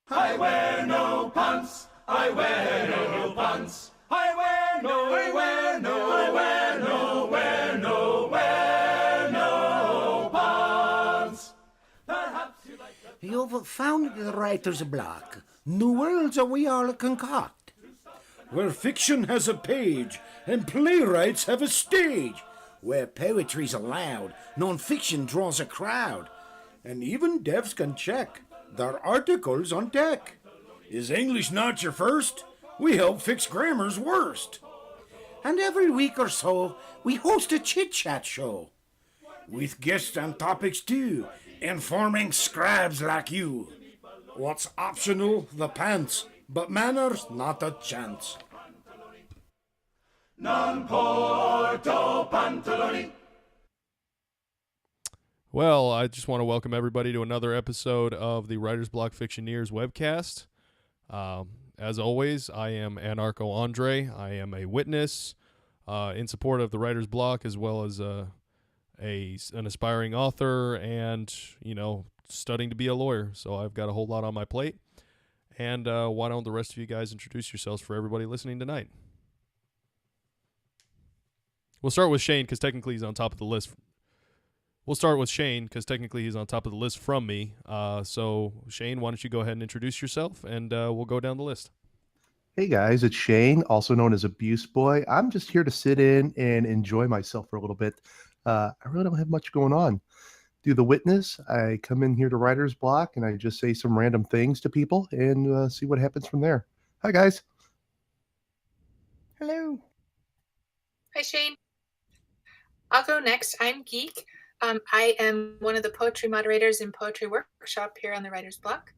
I wear no pants. I wear no pants. I wear no, I wear no, I wear no, wear no, wear no pants. Perhaps you like the... You've found the writer's block. New worlds are we all concoct. Where fiction has a page and playwrights have a stage. Where poetry's allowed, non-fiction draws a crowd. And even devs can check their articles on deck. Is English not your first? We help fix grammar's worst. And every week or so, we host a chit-chat show. With guests and topics too, informing scribes like you. What's optional? The pants. But manners, not a chance. Non porto pantaloni. Well, I just want to welcome everybody to another episode of the Writer's Block Fictioneers webcast. As always, I am Andrei-C. I am a witness in support of the Writer's Block, as well as an aspiring author and, studying to be a lawyer. So I've got a whole lot on my plate. And why don't the rest of you guys introduce yourselves for everybody listening tonight? We'll start with Shane because technically he's on top of the list. From me. So, Shane, why don't you go ahead and introduce yourself, and we'll go down the list. Hey guys, it's Shane, also known as Abuse Boy. I'm just here to sit in and enjoy myself for a little bit. I really don't have much going on. Do the witness. I come in here to Writer's Block and I just say some random things to people and see what happens from there. Hi guys. Hello. Hi, Shane. I'll go next. I'm Geek. I am one of the poetry moderators in Poetry Workshop here on the Writer's Block.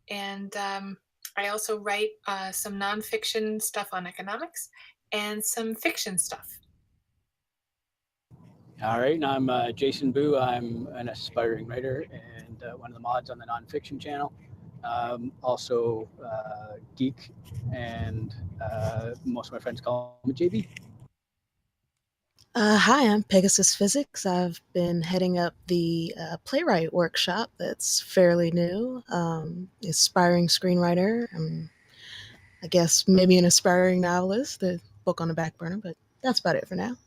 And I also write some nonfiction stuff on economics and some fiction stuff. All right, and I'm Jason Boo. I'm an aspiring writer and one of the mods on the nonfiction channel. Also geek, and most of my friends call me JB. Hi, I'm Pegasus Physics. I've been heading up the playwright workshop that's fairly new. Aspiring screenwriter. I guess maybe an aspiring novelist, the book on the back burner, but that's about it for now.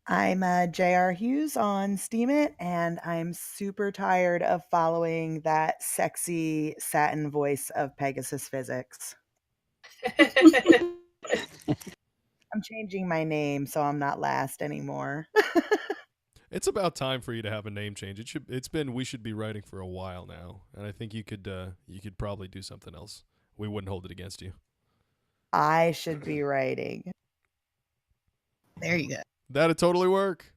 I'm J.R. Hughes on Steemit, and I'm super tired of following that sexy satin voice of Pegasus Physics. I'm changing my name so I'm not last anymore. It's about time for you to have a name change. It's been We Should Be Writing for a while now, and I think you could probably do something else. We wouldn't hold it against you. I should be writing. There you go. That'd totally work.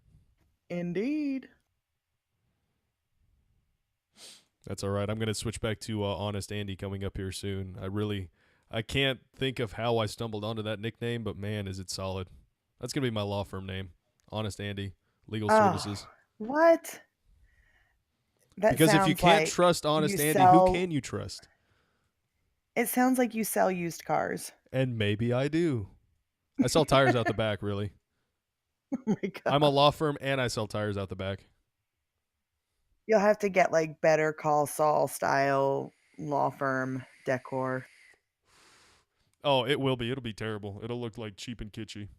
Indeed. That's all right. I'm going to switch back to Honest Andy coming up here soon. I can't think of how I stumbled onto that nickname, but man, is it solid. That's going to be my law firm name, Honest Andy, Legal Services. What? Because if you can't trust Honest Andy, who can you trust? It sounds like you sell used cars. And maybe I do. I sell tires out the back, really. Oh my God. I'm a law firm and I sell tires out the back. You'll have to get like Better Call Saul style law firm decor. Oh, it will be. It'll be terrible. It'll look like cheap and kitschy.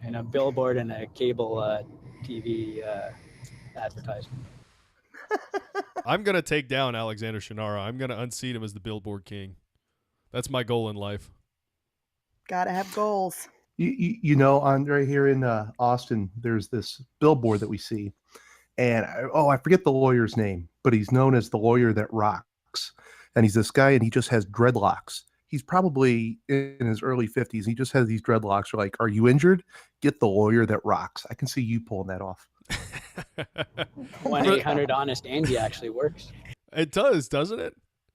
And a billboard and a cable TV advertisement. I'm going to take down Alexander Shannara. I'm going to unseat him as the billboard king. That's my goal in life. Gotta have goals. You know, Andre, here in Austin, there's this billboard that we see. And I forget the lawyer's name, but he's known as the lawyer that rocks. And he's this guy and he just has dreadlocks. He's probably in his early 50s. He just has these dreadlocks. You're like, are you injured? Get the lawyer that rocks. I can see you pulling that off. 1-800 Honest Andy actually works. It does, doesn't it?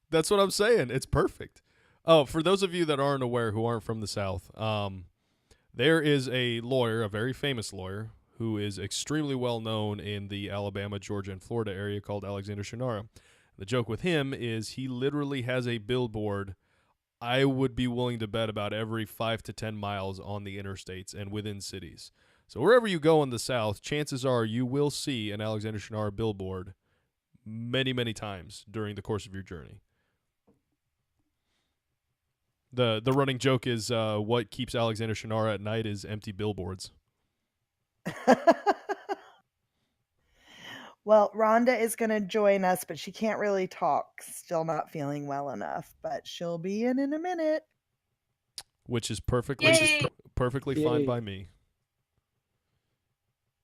That's what I'm saying. It's perfect. Oh, for those of you that aren't aware, who aren't from the South, there is a lawyer, a very famous lawyer, who is extremely well known in the Alabama, Georgia, and Florida area called Alexander Shannara. The joke with him is he literally has a billboard, I would be willing to bet, about every 5 to 10 miles on the interstates and within cities. So wherever you go in the South, chances are you will see an Alexander Shannara billboard many, many times during the course of your journey. The running joke is what keeps Alexander Shannara at night is empty billboards. Well, Rhonda is going to join us, but she can't really talk. Still not feeling well enough, but she'll be in a minute. Which is perfectly Yay! perfectly Yay. fine by me.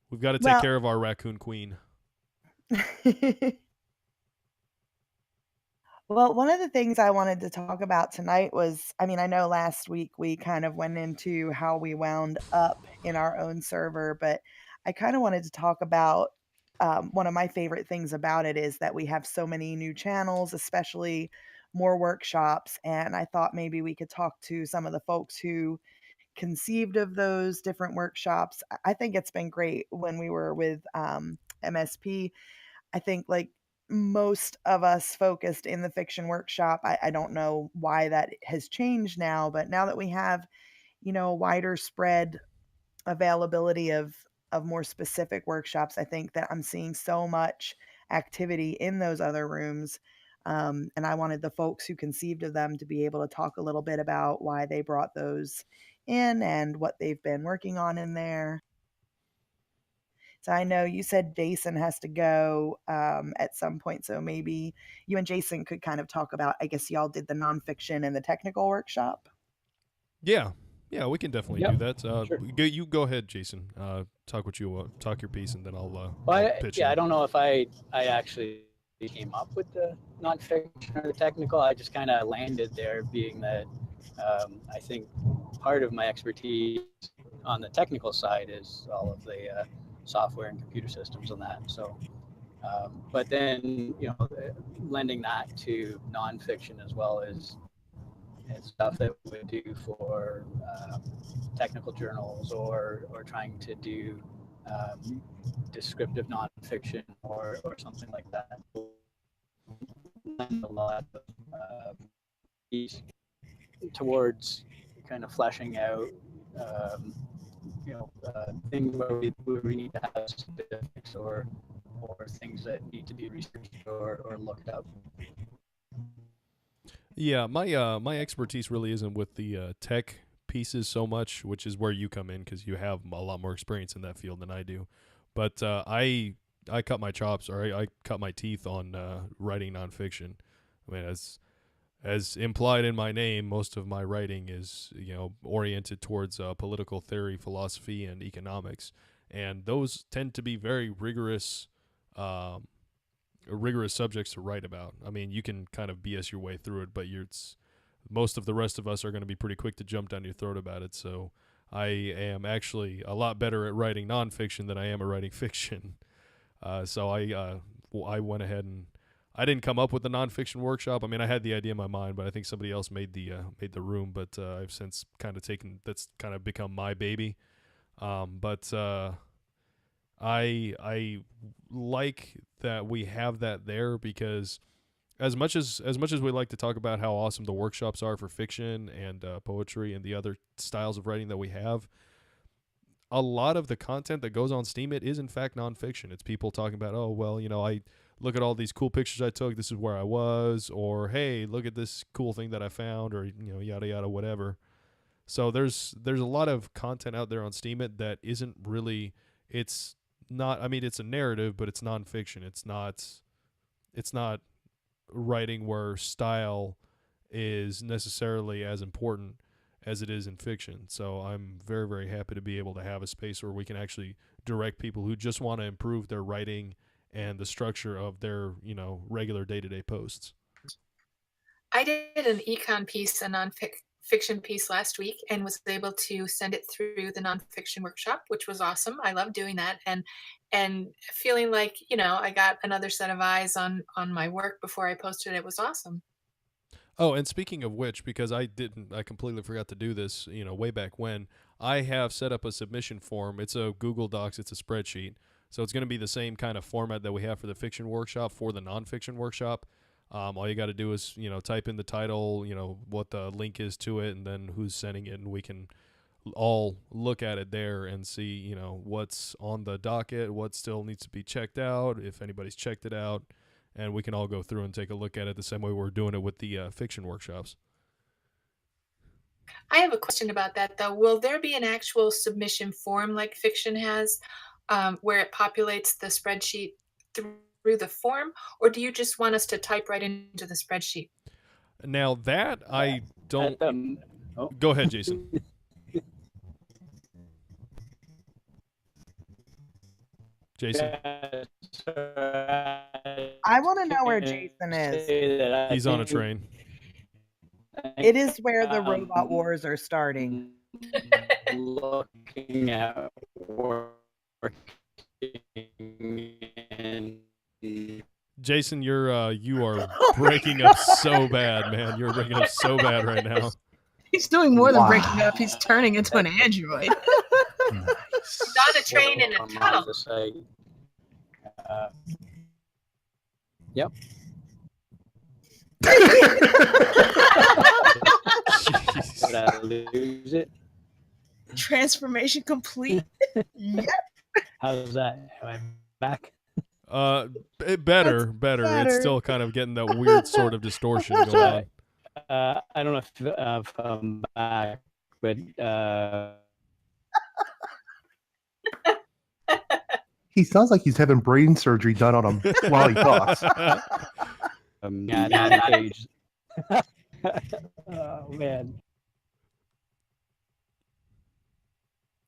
We've got to take Well- care of our raccoon queen. Well, one of the things I wanted to talk about tonight was, I mean, I know last week we kind of went into how we wound up in our own server, but I kind of wanted to talk about one of my favorite things about it is that we have so many new channels, especially more workshops. And I thought maybe we could talk to some of the folks who conceived of those different workshops. I think it's been great when we were with MSP. I think like most of us focused in the fiction workshop. I don't know why that has changed now, but now that we have, a wider spread availability of more specific workshops, I think that I'm seeing so much activity in those other rooms. And I wanted the folks who conceived of them to be able to talk a little bit about why they brought those in and what they've been working on in there. So I know you said Jason has to go at some point. So maybe you and Jason could kind of talk about, I guess y'all did the nonfiction and the technical workshop. Yeah, we can definitely do that. sure. You go ahead, Jason. Talk what you want. Talk your piece, and then I'll pitch I in. don't know if I actually came up with the nonfiction or the technical. I just kind of landed there, being that I think part of my expertise on the technical side is all of the software and computer systems and that. So, but then lending that to nonfiction as well as stuff that we would do for technical journals or trying to do descriptive nonfiction or something like that. A lot of towards kind of fleshing out things where we need to have specifics or things that need to be researched or looked up. Yeah, my expertise really isn't with the tech pieces so much, which is where you come in because you have a lot more experience in that field than I do. But I cut my chops, or I cut my teeth on writing nonfiction. I mean, as implied in my name, most of my writing is oriented towards political theory, philosophy, and economics, and those tend to be very rigorous subjects to write about. I mean, you can kind of BS your way through it, but most of the rest of us are going to be pretty quick to jump down your throat about it. So I am actually a lot better at writing nonfiction than I am at writing fiction. So I went ahead and I didn't come up with the nonfiction workshop. I mean, I had the idea in my mind, but I think somebody else made the room. But I've since kind of that's kind of become my baby. But I like that we have that there because as much as we like to talk about how awesome the workshops are for fiction and poetry and the other styles of writing that we have, a lot of the content that goes on Steemit is in fact nonfiction. It's people talking about, oh well, I look at all these cool pictures I took. This is where I was, or hey, look at this cool thing that I found, or yada yada whatever. So there's a lot of content out there on Steemit that isn't really. It's not. I mean, it's a narrative, but it's nonfiction. It's not writing where style is necessarily as important as it is in fiction. So I'm very, very happy to be able to have a space where we can actually direct people who just want to improve their writing and the structure of their, regular day-to-day posts. I did an econ piece, a nonfiction piece last week, and was able to send it through the nonfiction workshop, which was awesome. I love doing that and feeling like, I got another set of eyes on my work before I posted it was awesome. Oh, and speaking of which, because I completely forgot to do this, way back when, I have set up a submission form. It's a Google Docs, it's a spreadsheet. So it's going to be the same kind of format that we have for the fiction workshop for the nonfiction workshop. All you got to do is, type in the title, what the link is to it, and then who's sending it, and we can all look at it there and see, what's on the docket, what still needs to be checked out, if anybody's checked it out, and we can all go through and take a look at it the same way we're doing it with the fiction workshops. I have a question about that, though. Will there be an actual submission form like fiction has, where it populates the spreadsheet through the form, or do you just want us to type right into the spreadsheet? Now that I don't. Oh. Go ahead, Jason. Jason. I want to know where Jason is. He's on a train. It is where the robot wars are starting. Looking at working in Jason, you are breaking up so bad, man. You're breaking up so bad right now. He's doing more than breaking up. He's turning into an android. He's on a train in a tunnel. Yep. Did I lose it? Transformation complete. Yep. How's that? Am I back? Better. It's still kind of getting that weird sort of distortion going on. I don't know if I'm back, but He sounds like he's having brain surgery done on him while he talks. yeah, page. Oh man.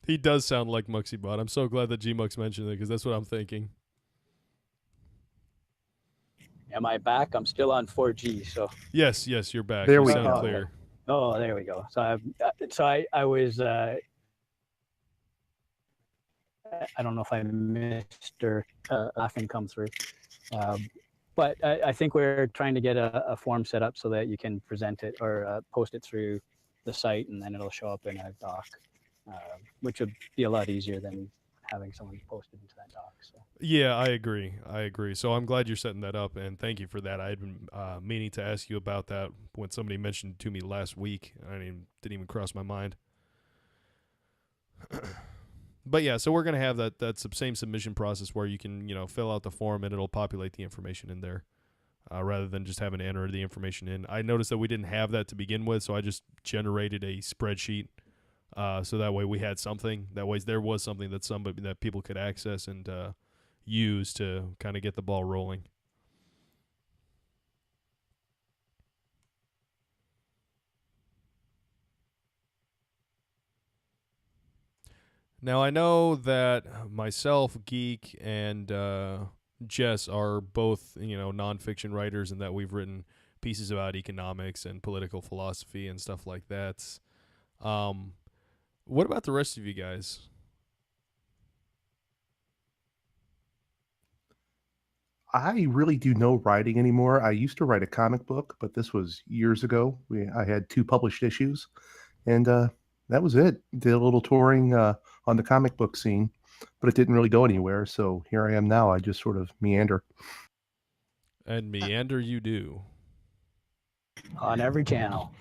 He does sound like Muxybot. I'm so glad that Gmux mentioned it because that's what I'm thinking. Am I back? I'm still on 4G, so. Yes, you're back. There you we sound go. clear. Oh, there we go. So I was. I don't know if I missed or laughing come through, but I think we're trying to get a form set up so that you can present it or post it through the site, and then it'll show up in a doc, which would be a lot easier than having someone post it into that doc. So. Yeah, I agree. So I'm glad you're setting that up, and thank you for that. I had been meaning to ask you about that when somebody mentioned it to me last week. I didn't even cross my mind. But yeah, so we're gonna have that same submission process where you can fill out the form and it'll populate the information in there, rather than just having to enter the information in. I noticed that we didn't have that to begin with, so I just generated a spreadsheet. So that way we had something. That way there was something that people could access and use to kind of get the ball rolling. Now I know that myself, Geek, and Jess are both nonfiction writers, and that we've written pieces about economics and political philosophy and stuff like that. What about the rest of you guys? I really do no writing anymore. I used to write a comic book, but this was years ago. I had 2 published issues, and that was it. Did a little touring on the comic book scene, but it didn't really go anywhere. So here I am now. I just sort of meander. And meander you do. On every channel.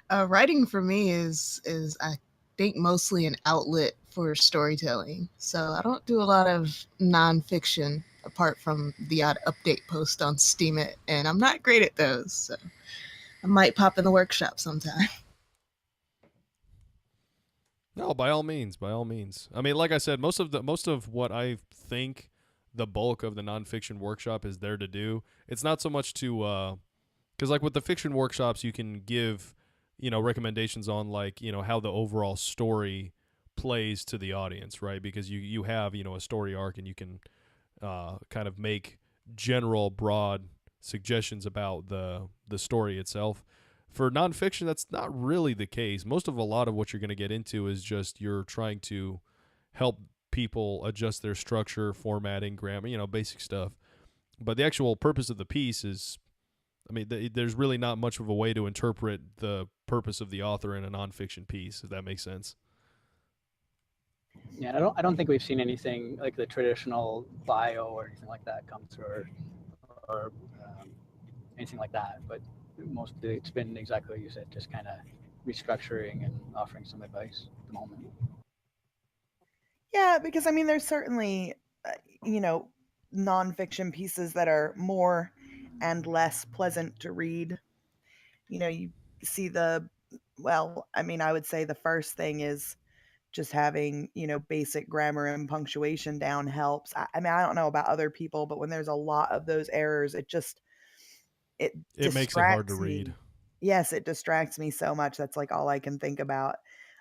Writing for me is I think mostly an outlet for storytelling. So I don't do a lot of nonfiction apart from the odd update post on Steemit, and I'm not great at those. So I might pop in the workshop sometime. No, by all means. I mean, like I said, most of what I think the bulk of the nonfiction workshop is there to do. It's not so much to, because like with the fiction workshops, you can give, recommendations on like how the overall story plays to the audience, right? Because you have a story arc, and you can kind of make general broad suggestions about the story itself. For nonfiction, that's not really the case. A lot of what you're going to get into is just you're trying to help people adjust their structure, formatting, grammar, basic stuff. But the actual purpose of the piece is, I mean, there's really not much of a way to interpret the purpose of the author in a nonfiction piece, if that makes sense. Yeah, I don't think we've seen anything like the traditional bio or anything like that come through, or anything like that. But mostly it's been exactly what you said, just kind of restructuring and offering some advice at the moment. Yeah, because I mean, there's certainly uh, you know, nonfiction pieces that are more and less pleasant to read. You see well, I mean, I would say the first thing is just having, basic grammar and punctuation down helps. I mean, I don't know about other people, but when there's a lot of those errors, it It makes it hard to distracts read. me. Yes, it distracts me so much. That's like all I can think about.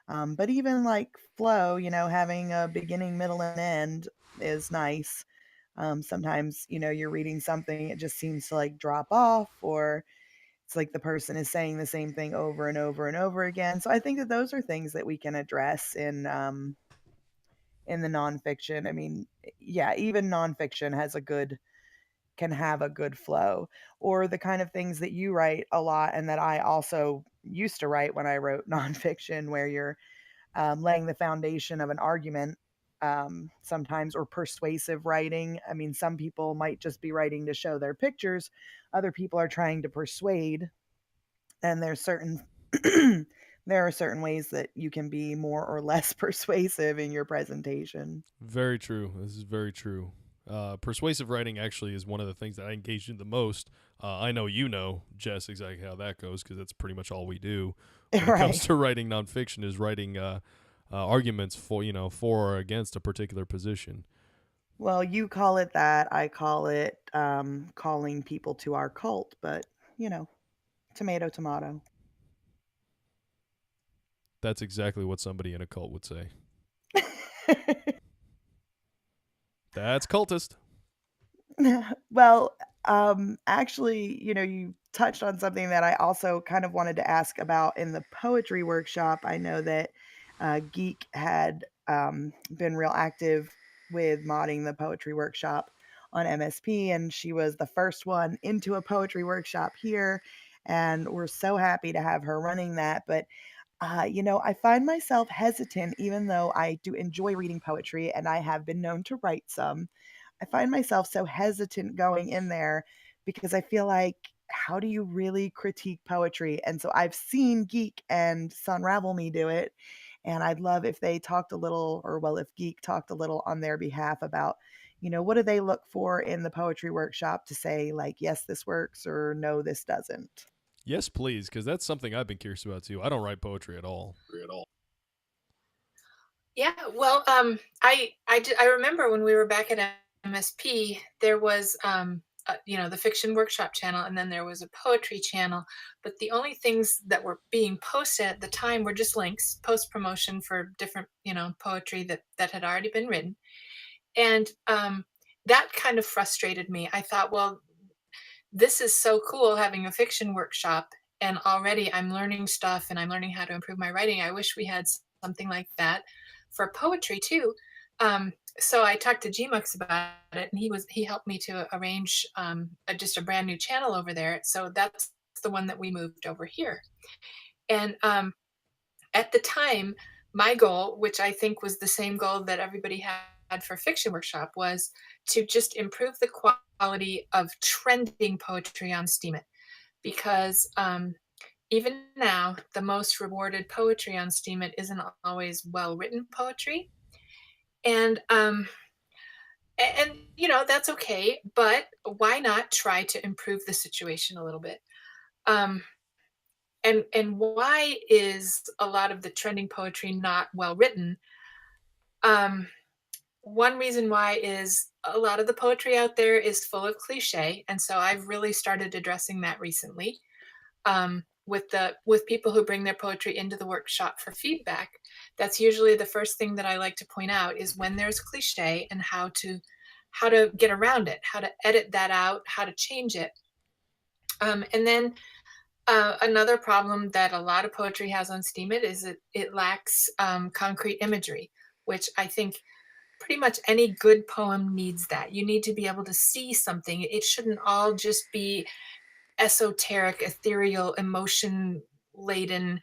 But even like flow, having a beginning, middle, and end is nice. Sometimes, you're reading something, it just seems to like drop off, or it's like the person is saying the same thing over and over and over again. So I think that those are things that we can address in the nonfiction. I mean, yeah, even nonfiction can have a good flow, or the kind of things that you write a lot and that I also used to write when I wrote nonfiction, where you're laying the foundation of an argument, sometimes, or persuasive writing. I mean, some people might just be writing to show their pictures, other people are trying to persuade, and there are certain ways that you can be more or less persuasive in your presentation. Very true. This is very true. Persuasive writing actually is one of the things that I engage in the most. I know you know, Jess, exactly how that goes because that's pretty much all we do when it comes Right. to writing nonfiction is writing arguments for or against a particular position. Well, you call it that, I call it calling people to our cult, but you know, tomato, tomato. That's exactly what somebody in a cult would say. That's cultist. Well, actually, you touched on something that I also kind of wanted to ask about in the poetry workshop. I know that Geek had been real active with modding the poetry workshop on MSP, and she was the first one into a poetry workshop here. And we're so happy to have her running that. But I find myself hesitant, even though I do enjoy reading poetry and I have been known to write some. I find myself so hesitant going in there because I feel like, how do you really critique poetry? And so I've seen Geek and Sunravel Me do it. And I'd love if they talked a little, or well, if Geek talked a little on their behalf about, what do they look for in the poetry workshop to say, like, yes, this works, or no, this doesn't? Yes, please, because that's something I've been curious about too. I don't write poetry at all. Yeah, well, I remember when we were back at MSP, there was the fiction workshop channel, and then there was a poetry channel. But the only things that were being posted at the time were just links, post promotion for different poetry that had already been written, and that kind of frustrated me. I thought, well, this is so cool having a fiction workshop, and already I'm learning stuff and I'm learning how to improve my writing. I wish we had something like that for poetry too. So I talked to Gmux about it, and he helped me to arrange just a brand new channel over there. So that's the one that we moved over here. And at the time, my goal, which I think was the same goal that everybody had for Fiction Workshop, was to just improve the quality of trending poetry on Steemit. Because even now, the most rewarded poetry on Steemit isn't always well written poetry. And that's okay, but why not try to improve the situation a little bit? Um, and why is a lot of the trending poetry not well written? Um, One reason why is a lot of the poetry out there is full of cliche, and so I've really started addressing that recently. With people who bring their poetry into the workshop for feedback, that's usually the first thing that I like to point out is when there's cliche, and how to get around it, how to edit that out, how to change it. And then another problem that a lot of poetry has on Steemit is it lacks concrete imagery, which I think pretty much any good poem needs that. You need to be able to see something. It shouldn't all just be esoteric, ethereal, emotion laden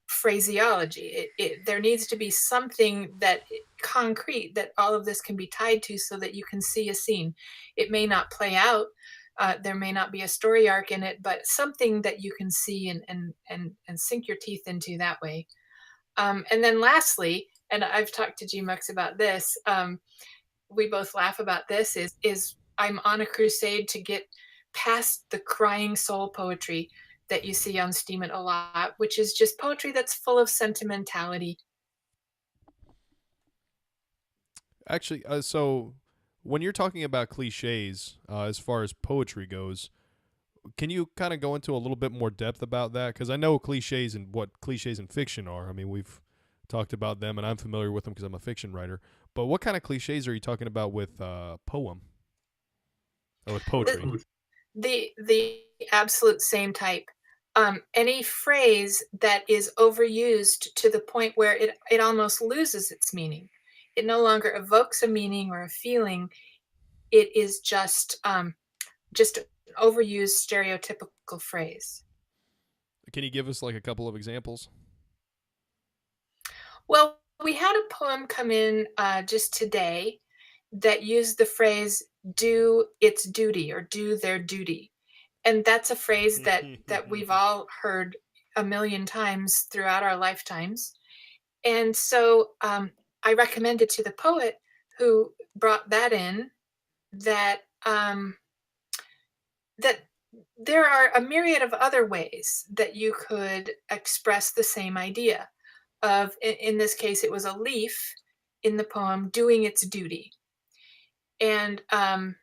phraseology. There needs to be something that concrete that all of this can be tied to so that you can see a scene. It may not play out. There may not be a story arc in it, but something that you can see and sink your teeth into that way. And then lastly, and I've talked to GMUX about this, we both laugh about this is I'm on a crusade to get past the crying soul poetry that you see on Steam It a lot, which is just poetry that's full of sentimentality. Actually, so when you're talking about cliches, as far as poetry goes, can you kind of go into a little bit more depth about that? Because I know cliches and what cliches in fiction are. I mean, we've talked about them, and I'm familiar with them because I'm a fiction writer. But what kind of cliches are you talking about with poem or with poetry? The absolute same type. Any phrase that is overused to the point where it almost loses its meaning. It no longer evokes a meaning or a feeling. It is just an overused stereotypical phrase. Can you give us like a couple of examples? Well, we had a poem come in just today that used the phrase "do its duty" or "do their duty," and that's a phrase that we've all heard a million times throughout our lifetimes. And so I recommended to the poet who brought that in that that there are a myriad of other ways that you could express the same idea of, in this case, it was a leaf in the poem doing its duty. And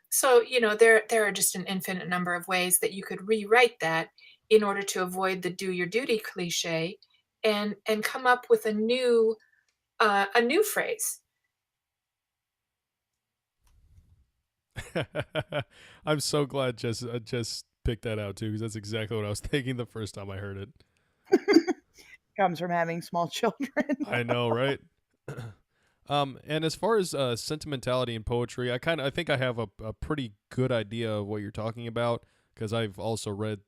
so, there are just an infinite number of ways that you could rewrite that in order to avoid the "do your duty" cliche, and come up with a new phrase. I'm so glad just picked that out too, because that's exactly what I was thinking the first time I heard it. Comes from having small children. I know, right? And as far as sentimentality in poetry, I think I have a pretty good idea of what you're talking about because I've also read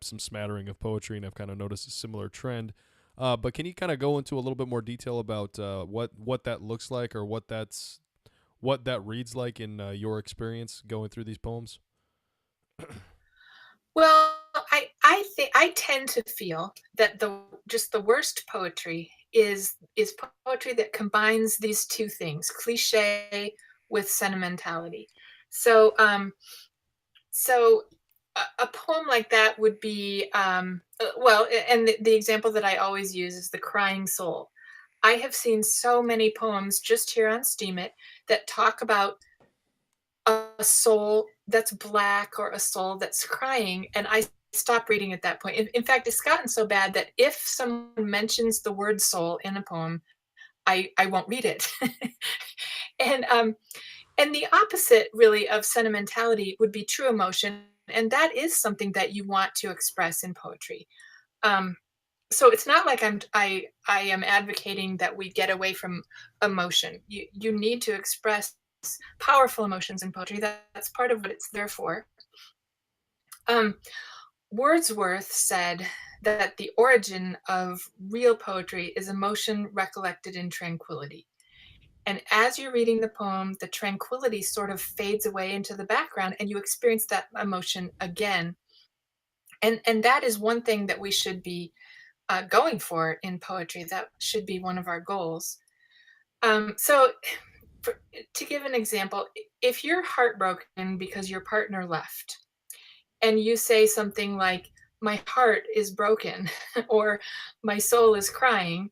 some smattering of poetry and I've kind of noticed a similar trend. But can you kind of go into a little bit more detail about what that looks like or what that reads like in your experience going through these poems? Well, I tend to feel that the worst poetry is poetry that combines these two things, cliche with sentimentality. So so a poem like that would be well, and the example that I always use is the crying soul. I have seen so many poems just here on Steam It that talk about a soul that's black or a soul that's crying, and I stop reading at that point. In fact, it's gotten so bad that if someone mentions the word soul in a poem, I won't read it. and and the opposite really of sentimentality would be true emotion, and that is something that you want to express in poetry. Um, so it's not like I am advocating that we get away from emotion. You need to express powerful emotions in poetry. That's part of what it's there for. Um, Wordsworth said that the origin of real poetry is emotion recollected in tranquility. And as you're reading the poem, the tranquility sort of fades away into the background and you experience that emotion again. And that is one thing that we should be going for in poetry. That should be one of our goals. So, to give an example, if you're heartbroken because your partner left, and you say something like, "My heart is broken," or "My soul is crying,"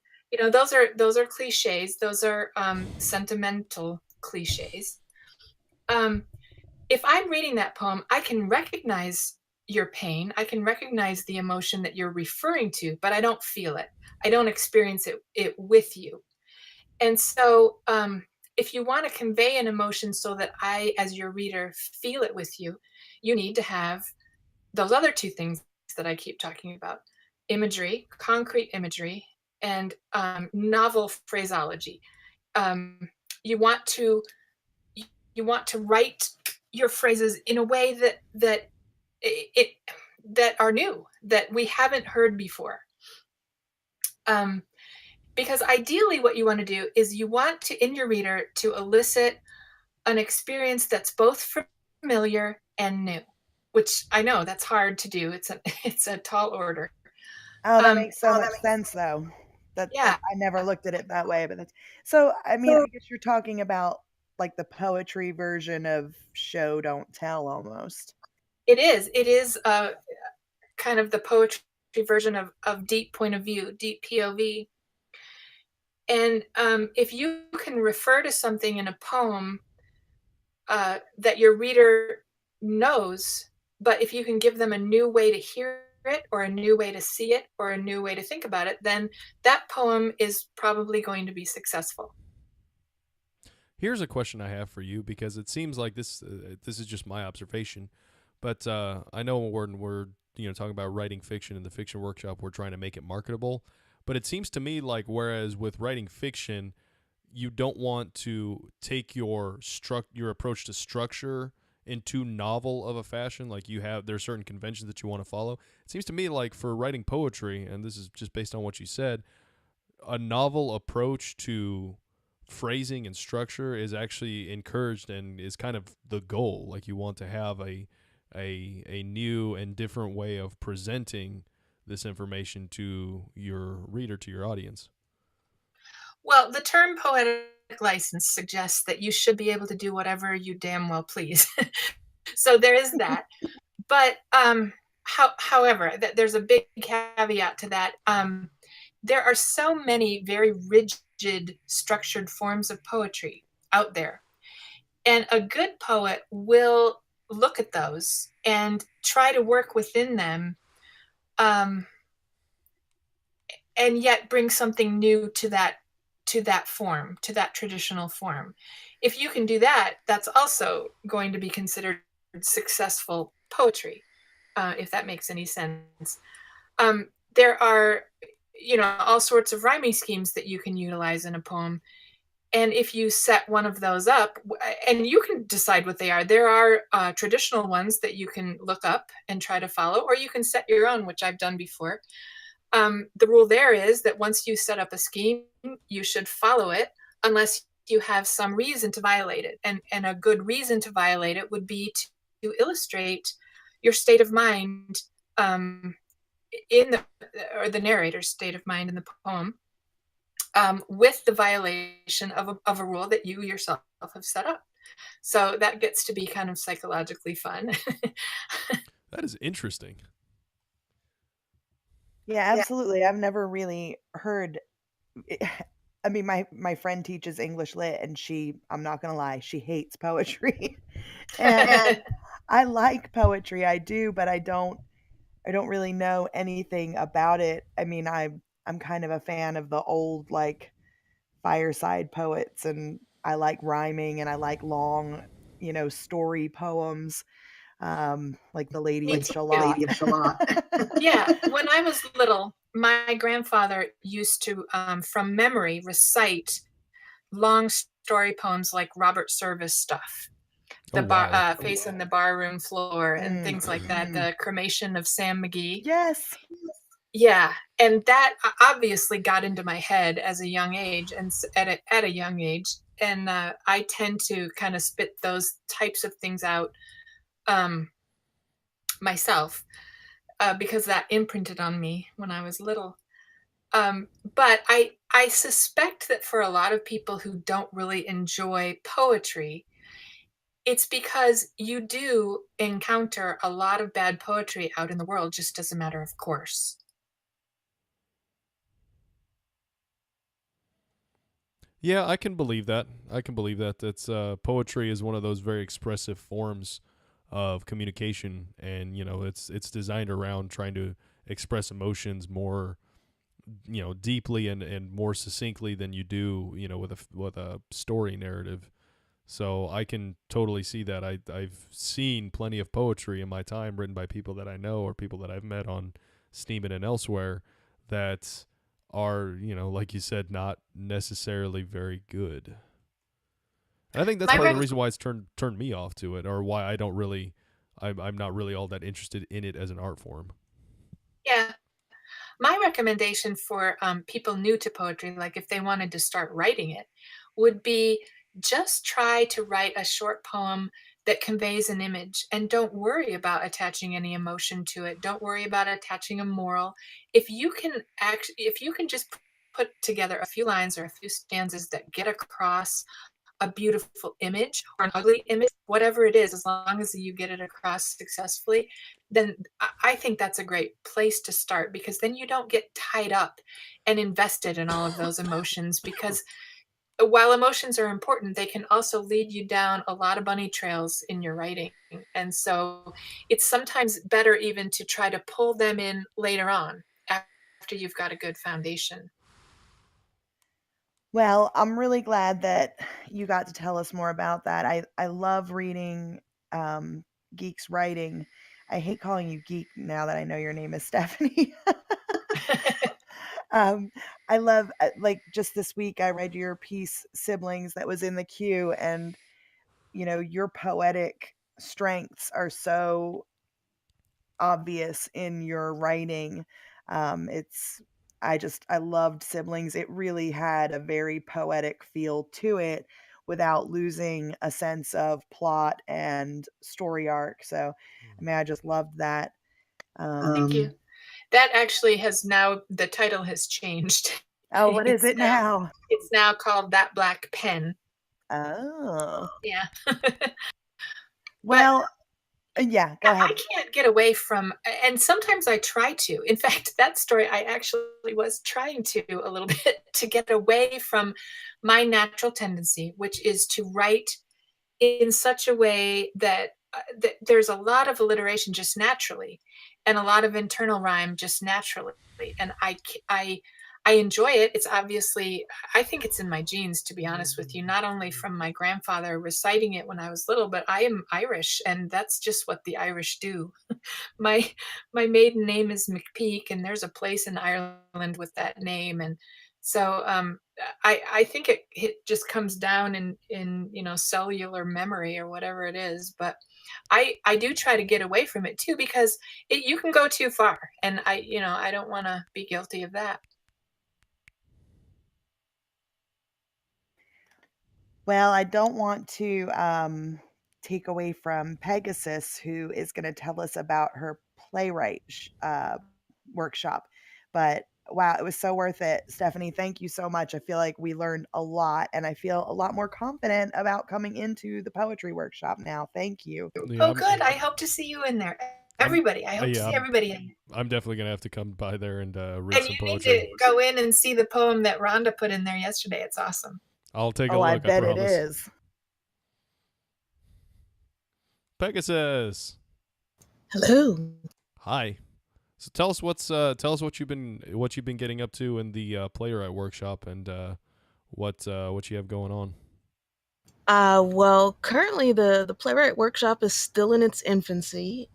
those are cliches. Those are sentimental cliches. Um, if I'm reading that poem, I can recognize your pain. I can recognize the emotion that you're referring to, but I don't feel it. I don't experience it with you. And so, if you want to convey an emotion so that I, as your reader, feel it with you, you need to have those other two things that I keep talking about: imagery, concrete imagery, and novel phraseology. Um, you want to you want to write your phrases in a way it that are new, that we haven't heard before. Um, because ideally, what you want to do is you want to, in your reader, to elicit an experience that's both familiar and new, which I know that's hard to do. It's a tall order. Oh, that Um, makes so much sense, though. That yeah. I never looked at it that way, but that's so. I mean, I guess you're talking about like the poetry version of show don't tell almost. It is. It is kind of the poetry version of deep point of view, deep POV. And if you can refer to something in a poem that your reader knows, but if you can give them a new way to hear it, or a new way to see it, or a new way to think about it, then that poem is probably going to be successful. Here's a question I have for you, because it seems like this is just my observation, but I know when we're talking about writing fiction in the fiction workshop, we're trying to make it marketable. But it seems to me like, whereas with writing fiction, you don't want to take your approach to structure in too novel of a fashion. Like, there's certain conventions that you want to follow. It seems to me like for writing poetry, and this is just based on what you said, a novel approach to phrasing and structure is actually encouraged and is kind of the goal. Like, you want to have a new and different way of presenting this information to your reader, to your audience. Well, the term poetic license suggests that you should be able to do whatever you damn well please. So there is that. But however, there's a big caveat to that. There are so many very rigid, structured forms of poetry out there. And a good poet will look at those and try to work within them, and yet bring something new to that form, to that traditional form. If you can do that, that's also going to be considered successful poetry, if that makes any sense. There are, all sorts of rhyming schemes that you can utilize in a poem. And if you set one of those up, and you can decide what they are, there are traditional ones that you can look up and try to follow, or you can set your own, which I've done before. The rule there is that once you set up a scheme, you should follow it unless you have some reason to violate it. And a good reason to violate it would be to illustrate your state of mind, or the narrator's state of mind in the poem, with the violation of a rule that you yourself have set up. So that gets to be kind of psychologically fun. That is interesting. Yeah, absolutely. I've never really heard. I mean, my friend teaches English lit, and I'm not gonna lie, she hates poetry. And I like poetry, I do, but I don't really know anything about it. I mean, I'm kind of a fan of the old, like, fireside poets, and I like rhyming, and I like long, story poems, like the Lady Me of too. Shalott. Yeah, when I was little, my grandfather used to, from memory, recite long story poems like Robert Service stuff. Oh, wow. Facing the barroom floor and Mm. things like that. The cremation of Sam McGee. Yes. Yeah, and that obviously got into my head as a young age, and at a young age, and I tend to kind of spit those types of things out, um, myself, because that imprinted on me when I was little. But I suspect that for a lot of people who don't really enjoy poetry, it's because you do encounter a lot of bad poetry out in the world, just as a matter of course. Yeah, I can believe that. I can believe that. That's poetry is one of those very expressive forms of communication, and it's designed around trying to express emotions more, deeply and more succinctly than you do, with a story narrative. So I can totally see that. I've seen plenty of poetry in my time written by people that I know or people that I've met on Steemit and elsewhere that are, like you said, not necessarily very good. And I think that's My part of the rec- reason why it's turned me off to it, or why I'm not really all that interested in it as an art form. yeah, my recommendation for people new to poetry, like if they wanted to start writing it, would be just try to write a short poem that conveys an image, and don't worry about attaching any emotion to it. Don't worry about attaching a moral. If you can just put together a few lines or a few stanzas that get across a beautiful image or an ugly image, whatever it is, as long as you get it across successfully, then I think that's a great place to start, because then you don't get tied up and invested in all of those emotions, because while emotions are important, they can also lead you down a lot of bunny trails in your writing. And so it's sometimes better even to try to pull them in later on after you've got a good foundation. Well, I'm really glad that you got to tell us more about that. I love reading Geek's writing. I hate calling you Geek now that I know your name is Stephanie. um, I love, like, just this week I read your piece, Siblings, that was in the queue, and your poetic strengths are so obvious in your writing. It's I loved Siblings. It really had a very poetic feel to it without losing a sense of plot and story arc. So, I mean, I just loved that. Thank you. That actually has now, the title has changed. Oh, what is it now? It's now called That Black Pen. Oh. Yeah. Well, yeah, go ahead. I can't get away from, and sometimes I try to. In fact, that story, I actually was trying to a little bit to get away from my natural tendency, which is to write in such a way that, that there's a lot of alliteration just naturally, and a lot of internal rhyme just naturally. And I enjoy it. It's obviously, I think it's in my genes, to be honest with you, not only from my grandfather reciting it when I was little, but I am Irish, and that's just what the Irish do. my my maiden name is McPeak, and there's a place in Ireland with that name. And so I think it just comes down in cellular memory or whatever it is. But I do try to get away from it too, because you can go too far, and I don't want to be guilty of that. Well, I don't want to take away from Pegasus, who is going to tell us about her playwright workshop. But wow, it was so worth it. Stephanie, thank you so much. I feel like we learned a lot, and I feel a lot more confident about coming into the poetry workshop now. Thank you. Yeah, Oh, good. I hope to see you in there. Everybody. I hope to see everybody in there. I'm definitely gonna have to come by there and read And some you need poetry. to go in and see the poem that Rhonda put in there yesterday. It's awesome. I'll take a Oh, look. I bet it promise. is. Pegasus. Hello. Hi. So tell us what you've been getting up to in the playwright workshop, and what you have going on. Well, currently the playwright workshop is still in its infancy.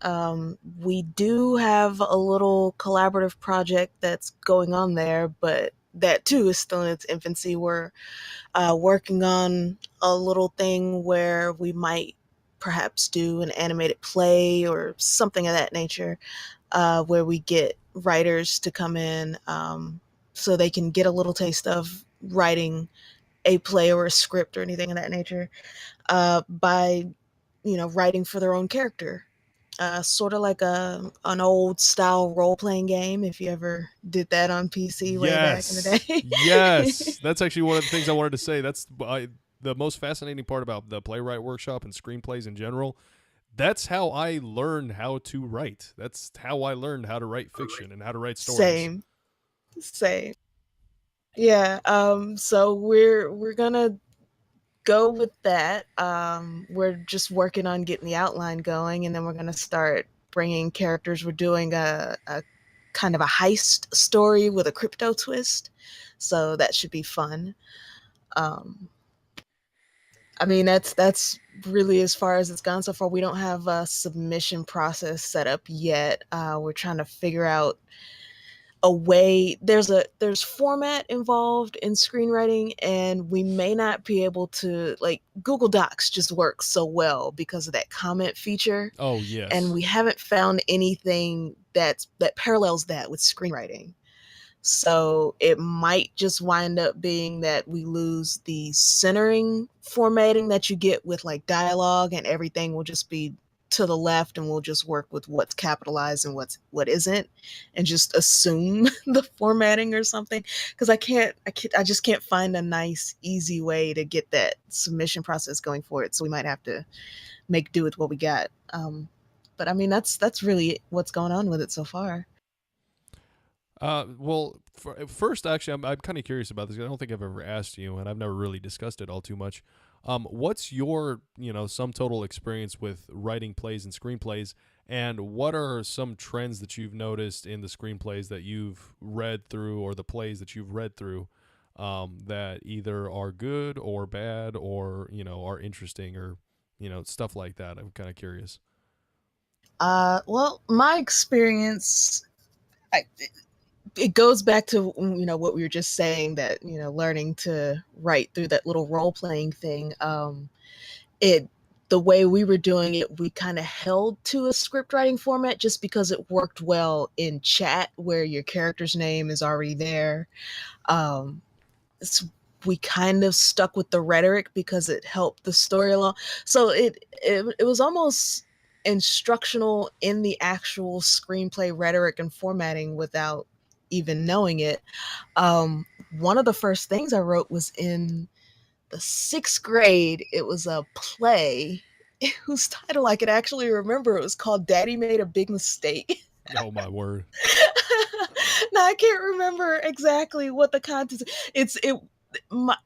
We do have a little collaborative project that's going on there, but that too is still in its infancy. We're working on a little thing where we might perhaps do an animated play or something of that nature, where we get writers to come in, so they can get a little taste of writing a play or a script or anything of that nature, by writing for their own character, sort of like an old style role playing game. If you ever did that on PC way back in the day. Yes, that's actually one of the things I wanted to say. That's the most fascinating part about the playwright workshop and screenplays in general. That's how I learned how to write. That's how I learned how to write fiction and how to write stories. Same. Yeah. So we're gonna go with that. We're just working on getting the outline going, and then we're gonna start bringing characters. We're doing a kind of a heist story with a crypto twist, so that should be fun. I mean, that's really as far as it's gone so far. We don't have a submission process set up yet. We're trying to figure out a way. There's format involved in screenwriting, and we may not be able to, like, Google Docs just works so well because of that comment feature. Oh yes. And we haven't found anything that parallels that with screenwriting. So it might just wind up being that we lose the centering formatting that you get with like dialogue, and everything will just be to the left and we'll just work with what's capitalized and what isn't, and just assume the formatting or something, because I just can't find a nice easy way to get that submission process going for it, so we might have to make do with what we got. But I mean, that's really what's going on with it so far. Well, first, actually, I'm kind of curious about this. I don't think I've ever asked you, and I've never really discussed it all too much. What's your, sum total experience with writing plays and screenplays, and what are some trends that you've noticed in the screenplays that you've read through, or the plays that you've read through, that either are good or bad, or are interesting, or stuff like that? I'm kind of curious. Well, my experience, it goes back to what we were just saying, that learning to write through that little role playing thing. It The way we were doing it, we kind of held to a script writing format just because it worked well in chat, where your character's name is already there. Um, we kind of stuck with the rhetoric because it helped the story along. So it was almost instructional in the actual screenplay rhetoric and formatting without even knowing it. One of the first things I wrote was in the 6th grade. It was a play whose title I could actually remember. It was called Daddy Made a Big Mistake. Oh my word! Now I can't remember exactly what the content.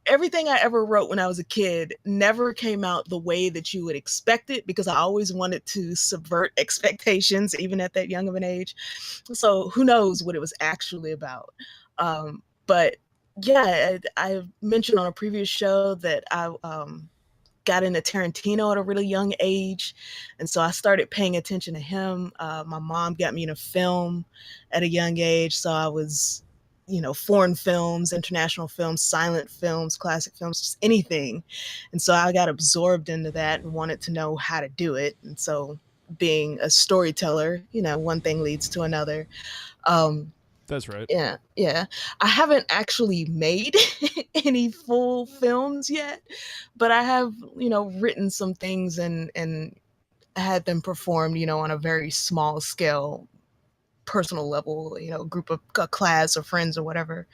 Everything I ever wrote when I was a kid never came out the way that you would expect it, because I always wanted to subvert expectations, even at that young of an age. So who knows what it was actually about. But yeah, I mentioned on a previous show that I got into Tarantino at a really young age, and so I started paying attention to him. My mom got me into film at a young age, so I was, foreign films, international films, silent films, classic films, just anything. And so I got absorbed into that and wanted to know how to do it. And so, being a storyteller, one thing leads to another. Um, That's right. yeah. I haven't actually made any full films yet, but I have, written some things and had them performed, on a very small scale, personal level, group of a class or friends or whatever.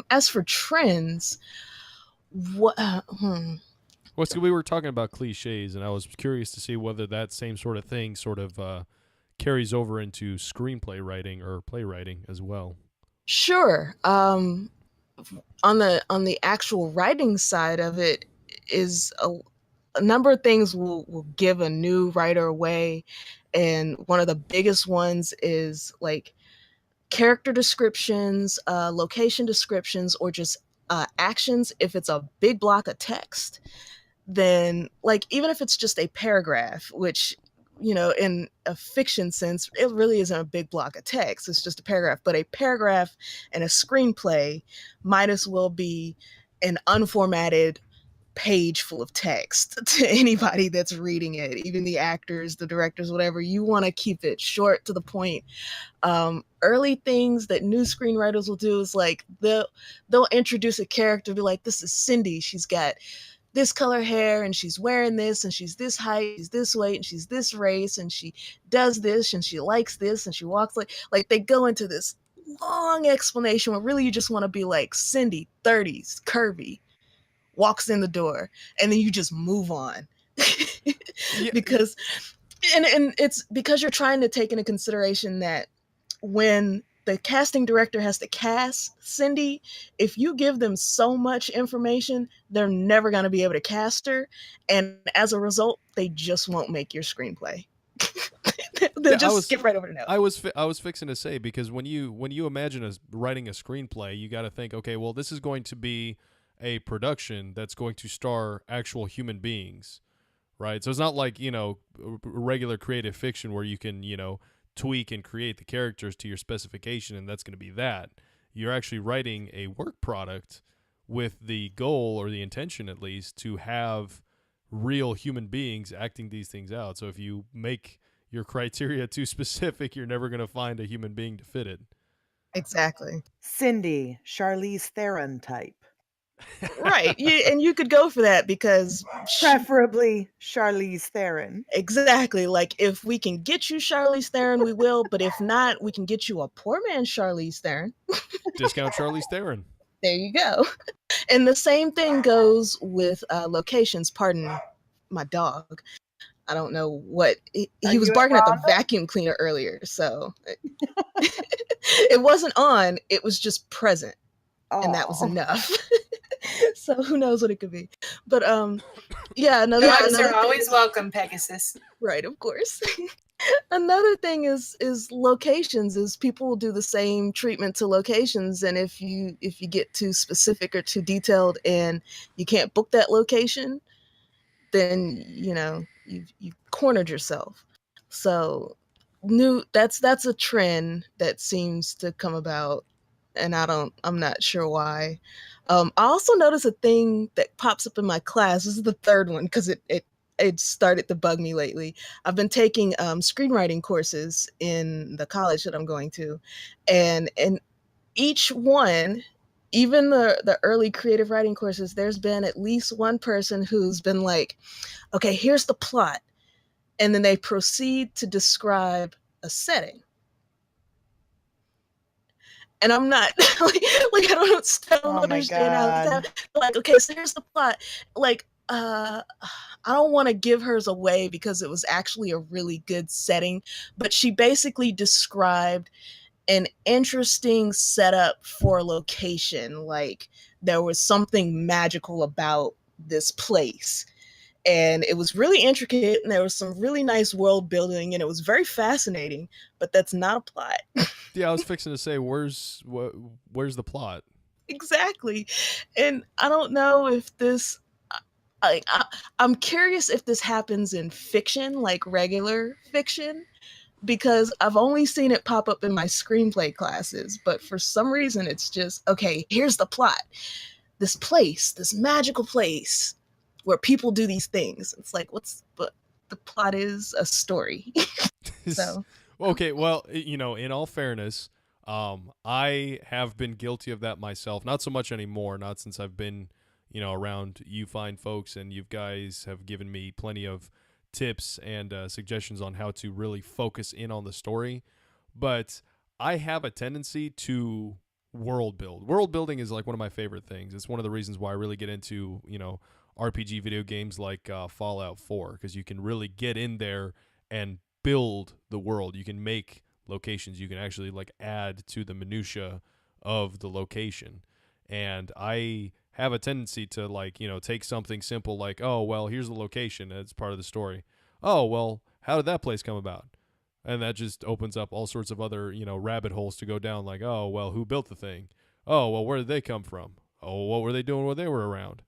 As for trends, what? We were talking about cliches, and I was curious to see whether that same sort of thing sort of carries over into screenplay writing or playwriting as well. Sure. On the actual writing side of it, is a number of things will give a new writer away, and one of the biggest ones is like character descriptions, location descriptions, or just actions. If it's a big block of text, then, like, even if it's just a paragraph, which, in a fiction sense, it really isn't a big block of text, it's just a paragraph. But a paragraph in a screenplay might as well be an unformatted page full of text to anybody that's reading it, even the actors, the directors, whatever. You want to keep it short, to the point. Early things that new screenwriters will do is, like, they'll introduce a character, be like, this is Cindy, she's got this color hair, and she's wearing this, and she's this height, she's this weight, and she's this race, and she does this, and she likes this, and she walks like they go into this long explanation where really you just want to be like, Cindy, 30s, curvy, walks in the door, and then you just move on. Yeah. Because and it's because you're trying to take into consideration that when the casting director has to cast Cindy, if you give them so much information, they're never going to be able to cast her, and as a result, they just won't make your screenplay. They'll just skip right over to no. I was fixing to say, because when you imagine writing a screenplay, you got to think, okay, well, this is going to be a production that's going to star actual human beings, right? So it's not like, regular creative fiction where you can, tweak and create the characters to your specification, and that's going to be that. You're actually writing a work product with the goal, or the intention at least, to have real human beings acting these things out. So if you make your criteria too specific, you're never going to find a human being to fit it. Exactly. Cindy, Charlize Theron type. Right. And you could go for that because Preferably Charlize Theron. exactly, like if we can get you Charlize Theron, we will. But if not, we can get you a poor man Charlize Theron. Discount Charlize Theron. There you go. And the same thing goes with locations. Pardon my dog. I don't know what he was you barking at the Rhonda? vacuum cleaner earlier, so it wasn't on. It was just present, and that was Aw. enough. So who knows what it could be? But yeah, Dogs are always welcome, Pegasus. right, of course. Another thing is locations. Is people will do the same treatment to locations, and if you get too specific or too detailed and you can't book that location, then you've cornered yourself. So that's a trend that seems to come about, and I'm not sure why. I also noticed a thing that pops up in my class. This is the third one because it started to bug me lately. I've been taking screenwriting courses in the college that I'm going to, and each one, even the early creative writing courses, there's been at least one person who's been like, okay, here's the plot, and then they proceed to describe a setting. And I'm not like I don't Oh my understand how this God. happened. Like, okay, so here's the plot. Like, I don't want to give hers away because it was actually a really good setting, but she basically described an interesting setup for location. Like, there was something magical about this place. And it was really intricate, and there was some really nice world building, and it was very fascinating, but that's not a plot. Yeah, I was fixing to say, where's the plot? Exactly. And I don't know if this I'm curious if this happens in fiction, like regular fiction, because I've only seen it pop up in my screenplay classes, but for some reason it's just, okay, here's the plot. This place, this magical place where people do these things. It's like, but the plot is a story. So Okay, well, in all fairness, I have been guilty of that myself. Not so much anymore, not since I've been, around you fine folks, and you guys have given me plenty of tips and suggestions on how to really focus in on the story. But I have a tendency to world build. World building is like one of my favorite things. It's one of the reasons why I really get into, RPG video games like Fallout 4, because you can really get in there and build the world. You can make locations. You can actually like add to the minutia of the location. And I have a tendency to like, take something simple like, oh, well, here's the location. It's part of the story. Oh, well, how did that place come about? And that just opens up all sorts of other, rabbit holes to go down, like, oh, well, who built the thing? Oh, well, where did they come from? Oh, what were they doing when they were around?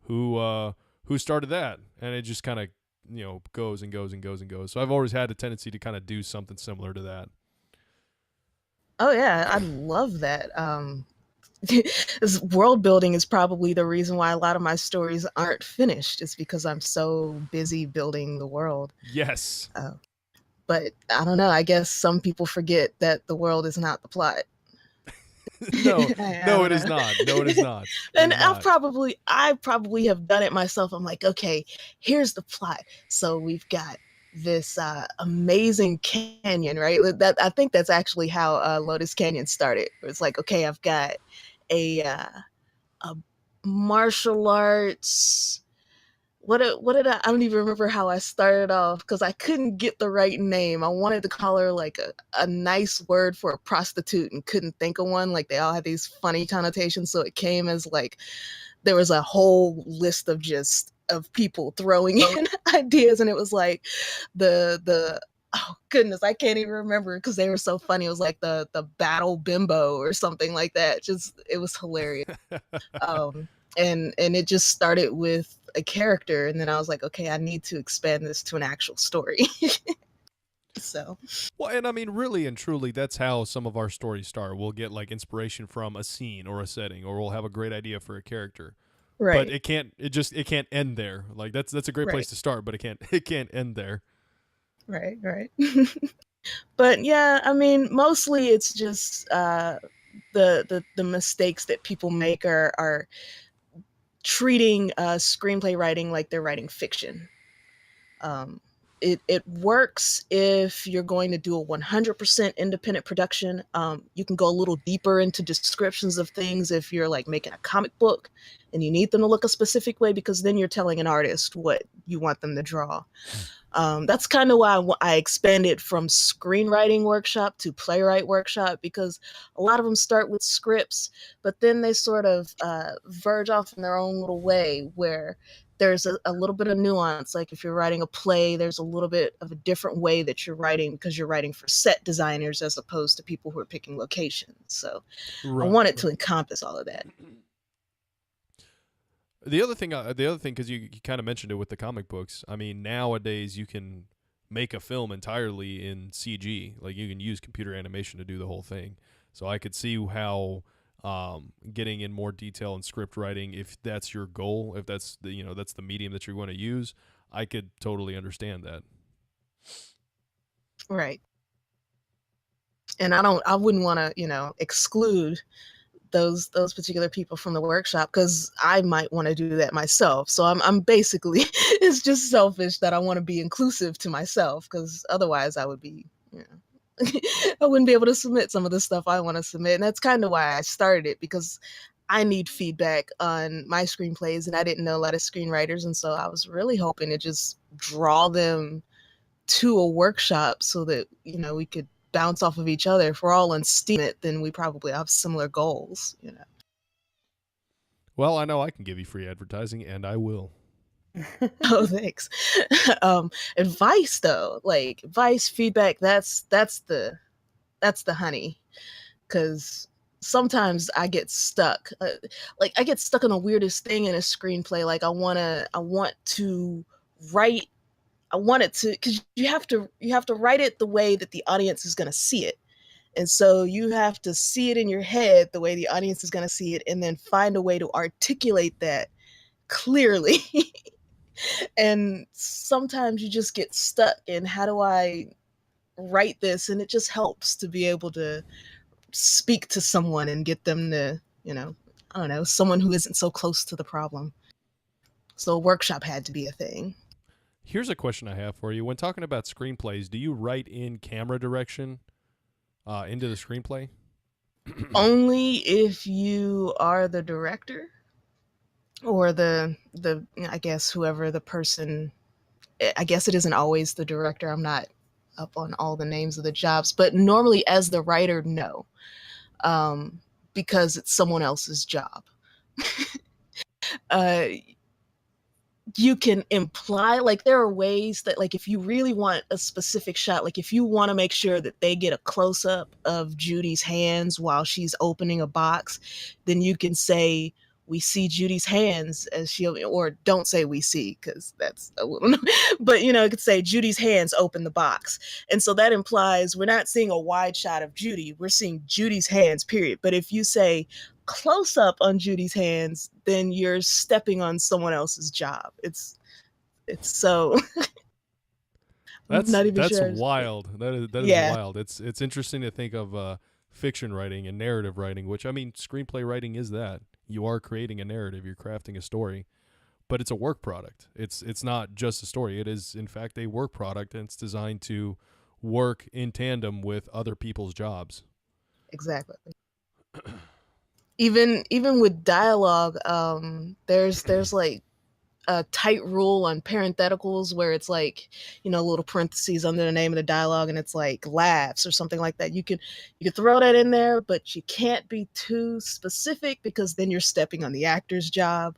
Who started that? And it just kind of, goes and goes and goes and goes. So I've always had a tendency to kind of do something similar to that. oh yeah, I love that. This world building is probably the reason why a lot of my stories aren't finished. It's because I'm so busy building the world. Yes. But I don't know. I guess some people forget that the world is not the plot. No, it is not. No, it is not. And I probably have done it myself. I'm like, okay, here's the plot. So we've got this amazing canyon, right? That I think that's actually how Lotus Canyon started. It's like, okay, I've got a martial arts. What did I don't even remember how I started off because I couldn't get the right name. I wanted to call her like a nice word for a prostitute and couldn't think of one. Like they all had these funny connotations. So it came as like there was a whole list of people throwing in ideas, and it was like the oh goodness, I can't even remember because they were so funny. It was like the battle bimbo or something like that. Just it was hilarious. And it just started with a character, and then I was like, okay, I need to expand this to an actual story. So well, and I mean, really and truly, that's how some of our stories start. We'll get like inspiration from a scene or a setting, or we'll have a great idea for a character. right. But it can't end there. Like that's a great place to start, but it can't end there. Right. But yeah, I mean, mostly it's just the mistakes that people make are treating screenplay writing like they're writing fiction. Um, it works if you're going to do a 100% independent production. You can go a little deeper into descriptions of things if you're like making a comic book and you need them to look a specific way, because then you're telling an artist what you want them to draw. That's kind of why I expanded from screenwriting workshop to playwright workshop, because a lot of them start with scripts, but then they sort of verge off in their own little way where there's a little bit of nuance. Like if you're writing a play, there's a little bit of a different way that you're writing, because you're writing for set designers as opposed to people who are picking locations. So I Right. wanted to encompass all of that. The other thing, because you kind of mentioned it with the comic books. I mean, nowadays you can make a film entirely in CG. Like you can use computer animation to do the whole thing. So I could see how getting in more detail in script writing, if that's your goal, if that's that's the medium that you're going to use, I could totally understand that. Right. And I wouldn't want to, exclude those particular people from the workshop, because I might want to do that myself. So I'm basically it's just selfish that I want to be inclusive to myself, because otherwise I would be, I wouldn't be able to submit some of the stuff I want to submit. And that's kind of why I started it, because I need feedback on my screenplays and I didn't know a lot of screenwriters, and so I was really hoping to just draw them to a workshop so that we could bounce off of each other. If we're all on Steam it, then we probably have similar goals. Well, I know I can give you free advertising, and I will. Oh, thanks. Advice though, like advice, feedback, that's the honey, because sometimes I get stuck. Like I get stuck on the weirdest thing in a screenplay. Like I want to write. I want it to, because you have to write it the way that the audience is going to see it. And so you have to see it in your head the way the audience is going to see it, and then find a way to articulate that clearly. And sometimes you just get stuck in, how do I write this? And it just helps to be able to speak to someone and get them to, I don't know, someone who isn't so close to the problem. So a workshop had to be a thing. Here's a question I have for you. When talking about screenplays, do you write in camera direction into the screenplay? Only if you are the director, or the I guess whoever the person. I guess it isn't always the director. I'm not up on all the names of the jobs, but normally as the writer, no, because it's someone else's job. uh, you can imply, like there are ways that, like if you really want a specific shot, like if you want to make sure that they get a close-up of Judy's hands while she's opening a box, then you can say, we see Judy's hands as she, or don't say we see, because that's a little, but you could say Judy's hands open the box. And so that implies we're not seeing a wide shot of Judy, we're seeing Judy's hands, period. But if you say close up on Judy's hands, then you're stepping on someone else's job. It's so I'm not even That's sure. wild. That is Yeah, wild. It's interesting to think of fiction writing and narrative writing, which I mean, screenplay writing is that. You are creating a narrative, you're crafting a story, but it's a work product. It's not just a story. It is in fact a work product, and it's designed to work in tandem with other people's jobs. exactly. Even with dialogue, there's like a tight rule on parentheticals where it's like, little parentheses under the name of the dialogue, and it's like laughs or something like that. You can throw that in there, but you can't be too specific, because then you're stepping on the actor's job.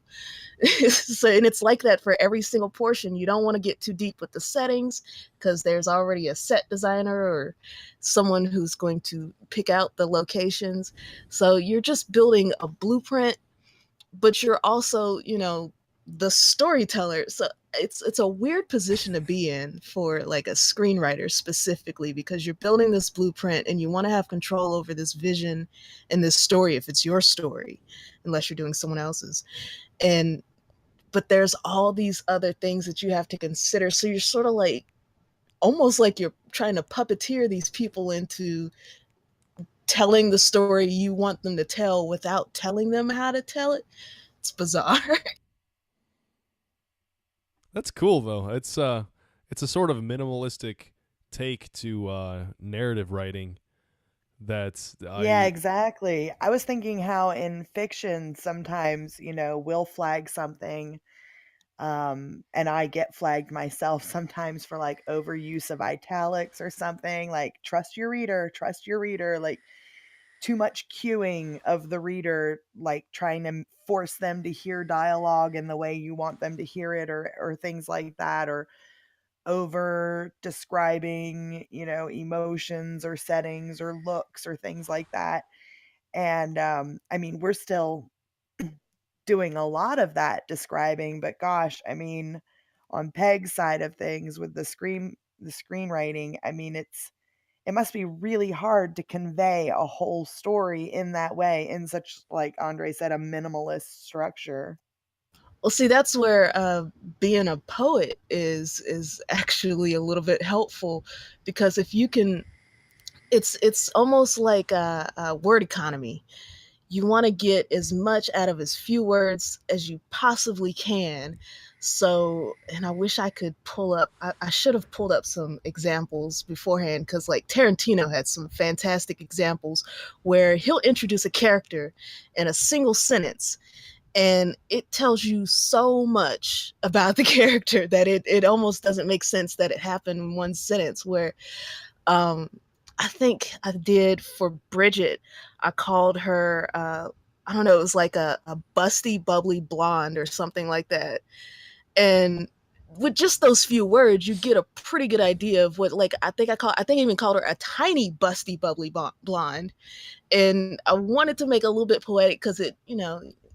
So, and it's like that for every single portion. You don't want to get too deep with the settings, because there's already a set designer or someone who's going to pick out the locations. So you're just building a blueprint, but you're also, the storyteller. So it's a weird position to be in for like a screenwriter specifically, because you're building this blueprint and you want to have control over this vision and this story if it's your story, unless you're doing someone else's. And but there's all these other things that you have to consider. So you're sort of like, almost like you're trying to puppeteer these people into telling the story you want them to tell without telling them how to tell it. bizarre. That's cool though. It's a sort of minimalistic take to narrative writing that's Yeah, I exactly. I was thinking how in fiction sometimes, we'll flag something, and I get flagged myself sometimes for like overuse of italics or something, like trust your reader, like too much cueing of the reader, like trying to force them to hear dialogue in the way you want them to hear it, or things like that, or over describing, emotions or settings or looks or things like that. And I mean, we're still doing a lot of that describing, but gosh, I mean, on Peg's side of things with the screenwriting, I mean, it must be really hard to convey a whole story in that way, in such, like Andre said, a minimalist structure. Well, see, that's where being a poet is actually a little bit helpful, because if you can, it's almost like a word economy. You want to get as much out of as few words as you possibly can. So, and I wish I could pull up, I should have pulled up some examples beforehand, because like Tarantino had some fantastic examples where he'll introduce a character in a single sentence, and it tells you so much about the character that it almost doesn't make sense that it happened in one sentence. Where um, I think I did for Bridget. I called her, I don't know, it was like a busty, bubbly blonde or something like that. And with just those few words, you get a pretty good idea of what, like, I think I even called her a tiny, busty, bubbly blonde. And I wanted to make it a little bit poetic because it,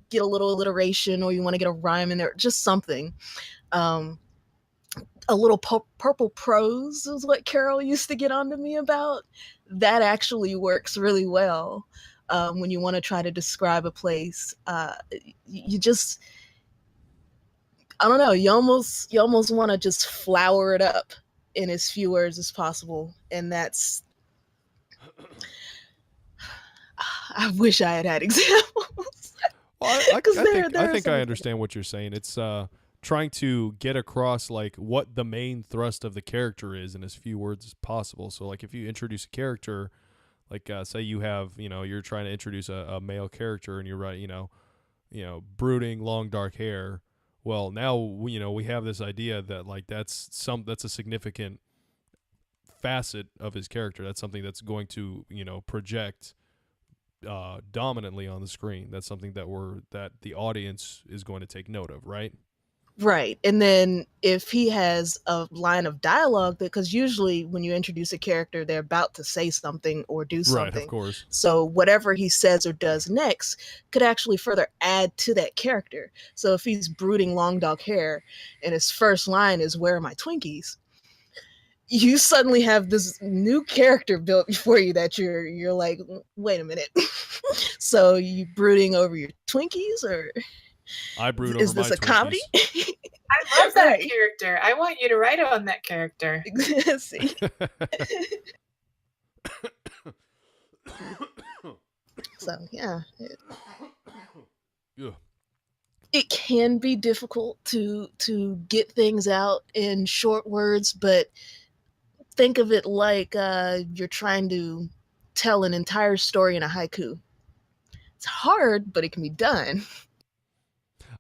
get a little alliteration, or you want to get a rhyme in there, just something. Um, a little purple prose is what Carol used to get on to me about. That actually works really well when you want to try to describe a place. You just, I don't know, you almost want to just flower it up in as few words as possible, and that's. I wish I had examples well, because I there are think some I examples. understand what you're saying. It's trying to get across like what the main thrust of the character is in as few words as possible. So like if you introduce a character, like say you have, you're trying to introduce a male character and you're right, brooding, long dark hair. Well, now we have this idea that like that's a significant facet of his character. That's something that's going to project dominantly on the screen. That's something that the audience is going to take note of, right? Right. And then if he has a line of dialogue, because usually when you introduce a character, they're about to say something or do Right, of something. course. So whatever he says or does next could actually further add to that character. So if he's brooding long dog hair and his first line is "Where are my Twinkies?", you suddenly have this new character built before you that you're like, wait a minute. So you brooding over your Twinkies, or I brood over is this my a comedy? Twinkies. I love that Right. character. I want you to write on that character. See? So yeah, Yeah. it can be difficult to get things out in short words, but think of it like you're trying to tell an entire story in a haiku. It's hard, but it can be done.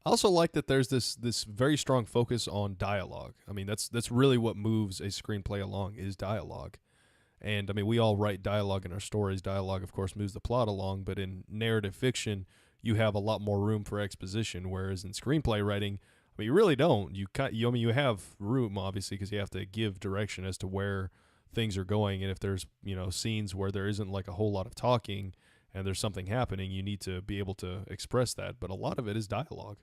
I also like that there's this very strong focus on dialogue. I mean, that's really what moves a screenplay along is dialogue. And I mean, we all write dialogue in our stories. Dialogue, of course, moves the plot along. But in narrative fiction, you have a lot more room for exposition. Whereas in screenplay writing, I mean, you really don't. I mean, you have room obviously because you have to give direction as to where things are going. And if there's scenes where there isn't like a whole lot of talking and there's something happening, you need to be able to express that. But a lot of it is dialogue.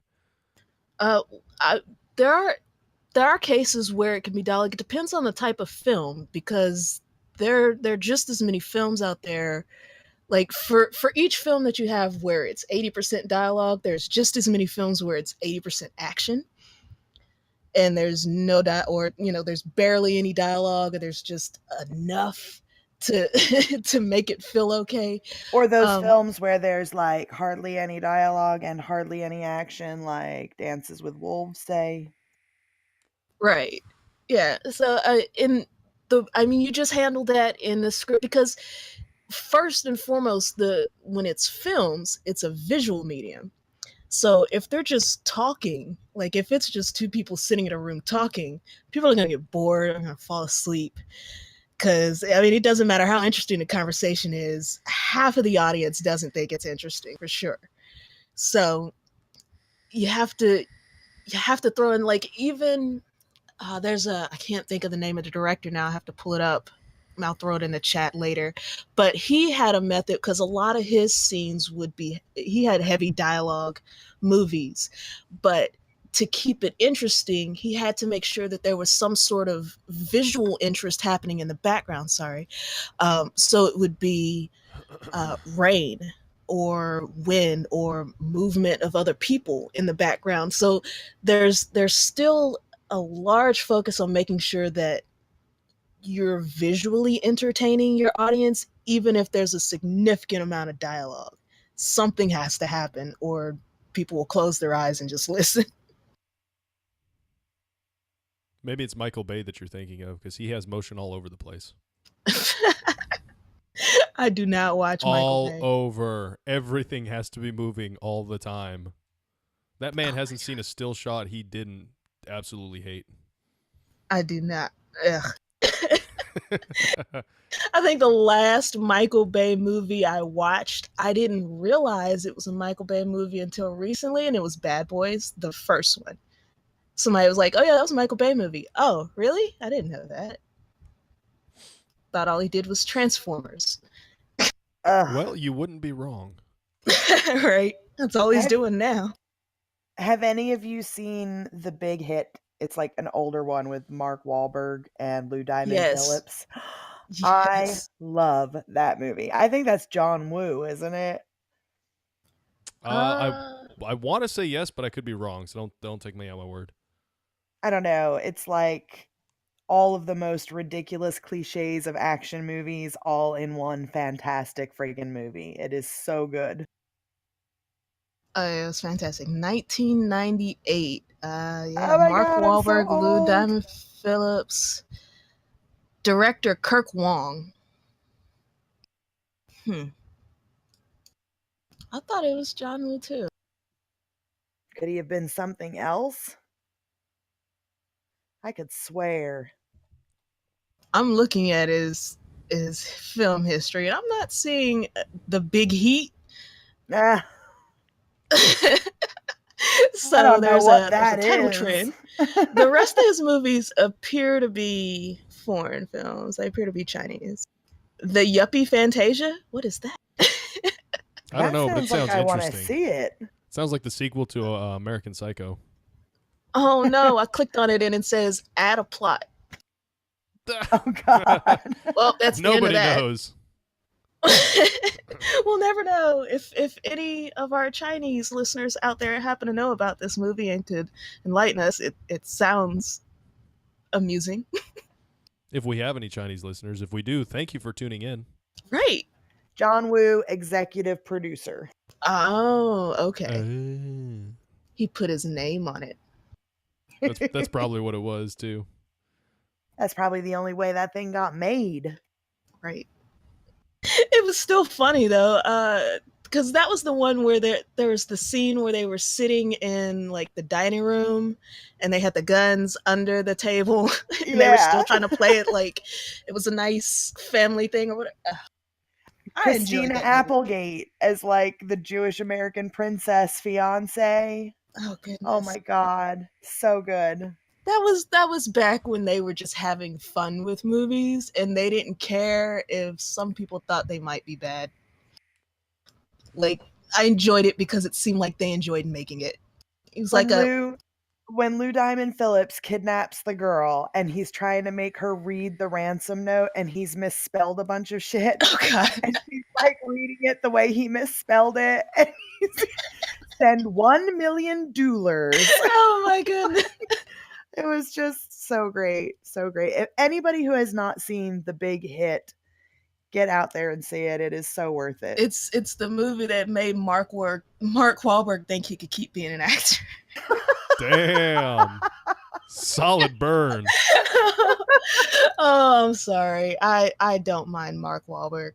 Uh, I, there are cases where it can be dialogue. It depends on the type of film, because there are just as many films out there. Like for each film that you have where it's 80% dialogue, there's just as many films where it's 80% action, and there's no or there's barely any dialogue, or there's just enough to to make it feel okay. Or those Um, films where there's like hardly any dialogue and hardly any action, like Dances with Wolves say. Right. Yeah. So I mean, you just handle that in the script because first and foremost, the when it's films, it's a visual medium. So if they're just talking, like if it's just two people sitting in a room talking, people are gonna get bored. Are gonna fall asleep. Because I mean, it doesn't matter how interesting the conversation is. Half of the audience doesn't think it's interesting for sure. So you have to throw in like even there's a I can't think of the name of the director now. I have to pull it up. I'll throw it in the chat later. But he had a method because a lot of his scenes would be he had heavy dialogue movies, but to keep it interesting, he had to make sure that there was some sort of visual interest happening in the background. Sorry, so it would be rain or wind or movement of other people in the background. So there's still a large focus on making sure that you're visually entertaining your audience, even if there's a significant amount of dialogue. Something has to happen, or people will close their eyes and just listen. Maybe it's Michael Bay that you're thinking of because he has motion all over the place. I do not watch Michael All Bay. over. Everything has to be moving all the time. That man hasn't seen a still shot he didn't absolutely hate. I do not. Ugh. I think the last Michael Bay movie I watched, I didn't realize it was a Michael Bay movie until recently, and it was Bad Boys, the first one. Somebody was like, "Oh yeah, that was a Michael Bay movie." Oh, really? I didn't know that. Thought all he did was Transformers. Well, you wouldn't be wrong. Right? That's all he's doing now. Have any of you seen The Big Hit? It's like an older one with Mark Wahlberg and Lou Diamond Yes. Phillips. Yes. I love that movie. I think that's John Woo, isn't it? I want to say yes, but I could be wrong. So don't take me on my word. I don't know. It's like all of the most ridiculous cliches of action movies all in one fantastic freaking movie. It is so good. It was fantastic. 1998. Oh Yeah, my Mark God, I'm so Wahlberg, Lou old. Diamond Phillips, director Kirk Wong. I thought it was John Woo too. Could he have been something else? I could swear. I'm looking at his film history, and I'm not seeing The Big Heat. Ah, So I don't know there's what a that title is. trend. The rest of his movies appear to be foreign films. They appear to be Chinese. The Yuppie Fantasia? What is that? I don't know, but it sounds like I want to interesting. see it. Sounds like the sequel to American Psycho. Oh no, I clicked on it and it says add a plot. Oh God. Well, that's Nobody the end of that. knows. We'll never know if any of our Chinese listeners out there happen to know about this movie and could enlighten us. It sounds amusing. If we have any Chinese listeners, if we do, thank you for tuning in. Right. John Woo, executive producer. Oh, okay. He put his name on it. That's probably what it was too. That's probably the only way that thing got made. Right. It was still funny though, because that was the one where there was the scene where they were sitting in like the dining room and they had the guns under the table and they were still trying to play it like it was a nice family thing or whatever. Christina Applegate as like the Jewish American princess fiance. Oh goodness. Oh my God. So good. That was back when they were just having fun with movies and they didn't care if some people thought they might be bad. Like I enjoyed it because it seemed like they enjoyed making it. It was when Lou Diamond Phillips kidnaps the girl and he's trying to make her read the ransom note and he's misspelled a bunch of shit. Oh God. And she's like reading it the way he misspelled it. And he's send $1 million. Oh my goodness. It was just so great. So great. If anybody who has not seen The Big Hit, Get out there and see it. It is so worth it. It's the movie that made Mark Wahlberg think he could keep being an actor. Damn. Solid burn. Oh, I'm sorry. I don't mind Mark Wahlberg.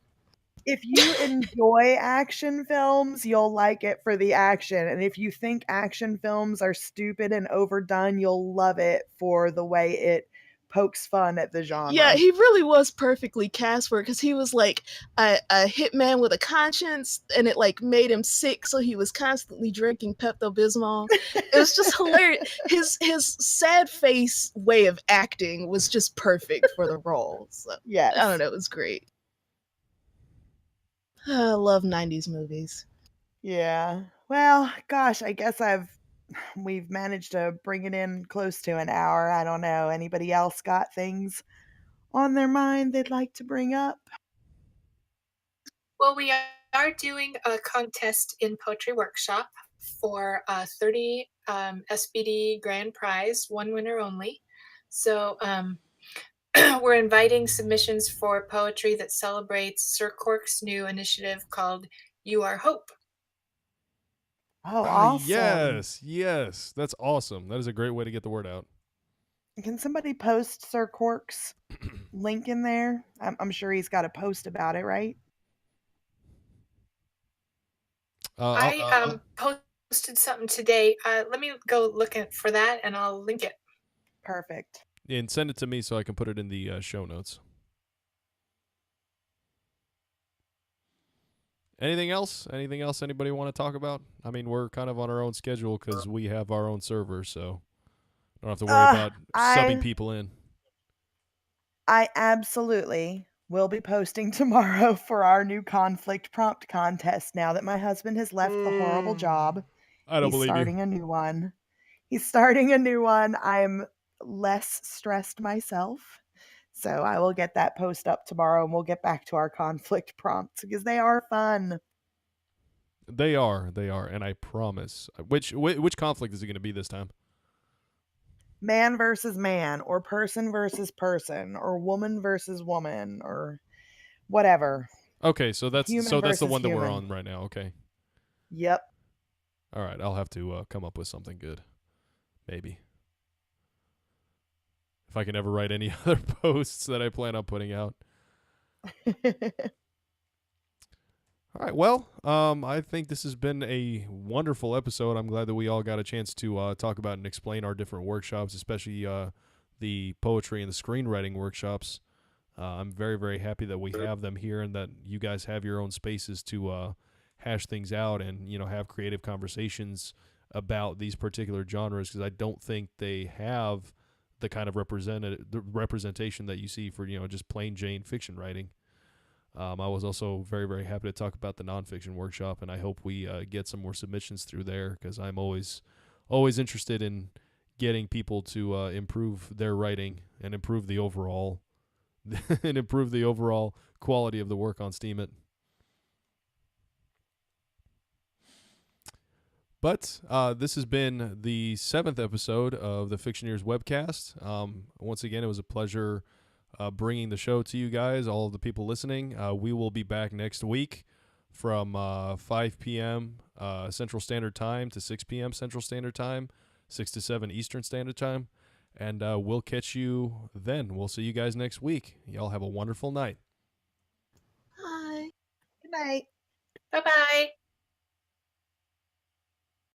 If you enjoy action films, you'll like it for the action. And if you think action films are stupid and overdone, you'll love it for the way it pokes fun at the genre. Yeah, he really was perfectly cast for it because he was like a hitman with a conscience, and it like made him sick, so he was constantly drinking Pepto-Bismol. It was just hilarious. His sad face way of acting was just perfect for the role. So Yes. I don't know, it was great. I love 90s movies. Yeah. Well, gosh, I guess we've managed to bring it in close to an hour. I don't know. Anybody else got things on their mind they'd like to bring up? Well, we are doing a contest in Poetry Workshop for 30 SBD grand prize, one winner only. So we're inviting submissions for poetry that celebrates Sir Cork's new initiative called You Are Hope. Oh, awesome. Yes. That's awesome. That is a great way to get the word out. Can somebody post Sir Cork's link in there? I'm sure he's got a post about it, right? I posted something today. Let me go look for that, and I'll link it. Perfect. And send it to me so I can put it in the show notes. Anything else? Anything else anybody want to talk about? I mean, we're kind of on our own schedule because we have our own server, so don't have to worry about subbing people in. I absolutely will be posting tomorrow for our new conflict prompt contest now that my husband has left the horrible job. I don't believe starting you. a new one. He's starting a new one. I'm less stressed myself. So I will get that post up tomorrow and we'll get back to our conflict prompts because they are fun. They are, and I promise. Which conflict is it going to be this time? Man versus man, or person versus person, or woman versus woman, or whatever. Okay, so that's the one that we're human. on right now. Okay. Yep. All right, I'll have to come up with something good, maybe. If I can ever write any other posts that I plan on putting out. All right, well, I think this has been a wonderful episode. I'm glad that we all got a chance to talk about and explain our different workshops, especially the poetry and the screenwriting workshops. I'm very, very happy that we have them here and that you guys have your own spaces to hash things out and, have creative conversations about these particular genres, because I don't think they have the kind of representation that you see for, just plain Jane fiction writing. I was also very, very happy to talk about the nonfiction workshop, and I hope we get some more submissions through there, because I'm always interested in getting people to improve their writing and improve the overall quality of the work on Steemit. But this has been the 7th episode of the Fictioneers webcast. Once again, it was a pleasure bringing the show to you guys, all of the people listening. We will be back next week from 5 p.m. Central Standard Time to 6 p.m. Central Standard Time, 6 to 7 Eastern Standard Time. And we'll catch you then. We'll see you guys next week. Y'all have a wonderful night. Bye. Good night. Bye-bye.